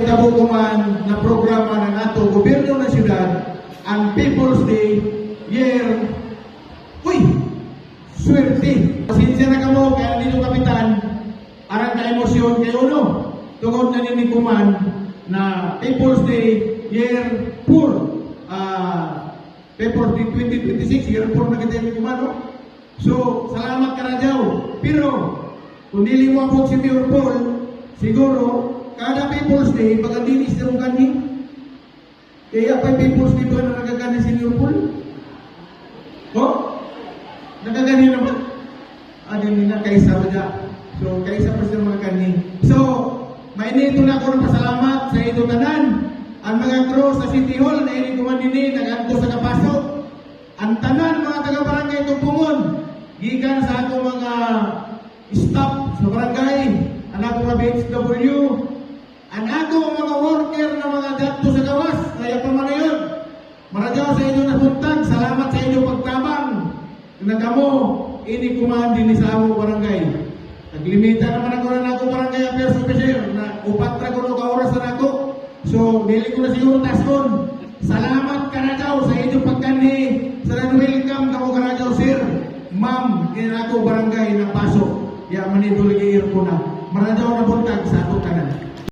Kabukuman na programa ng ato gobyerno ng syudad ang People's Day year. Uy! Swerte! Pasensya na kamo kaya dito kapitan arang ka emosyon kayo no tungod na ninikuman na People's Day year 4 People's Day 2026 year 4 na kita ninikuman no. So salamat ka na daw pero kung dili mo abot si Mayor Paul siguro kada People's Day, pagkandinis na mong kani. Kaya pa People's Day doon na nagagani si Mayor Paul? Oh? Nagagani naman? Hindi na kaisa mo dyan. So, kaisa pa siya mga kani. So, may nito na ako ng pasalamat sa ito tanan. Ang mga crew sa City Hall na inikuman din naganto sa kapasok. Ang tanan mga taga-barangay Tupungon, gikan sa ato mga staff sa barangay, ang ato mga BHW, ang ato mga worker na mga dakto sa gawas, kaya pa man yun. Maradyaw sa inyo na buntag, salamat sa inyo pagtabang. Nagamo, ini kumahan din sa among barangay. Naglimita naman ako na ako barangay affairs officer, na upat na ko ka oras na ako. So, dili ko na siguro taskon. Salamat ka na daw sa inyo pagkani. Sa welcome ka mo ka na daw, sir. Ma'am, in ako barangay na pasok. Ya manituloy ko na. Maradyaw na buntag sa ako kanan.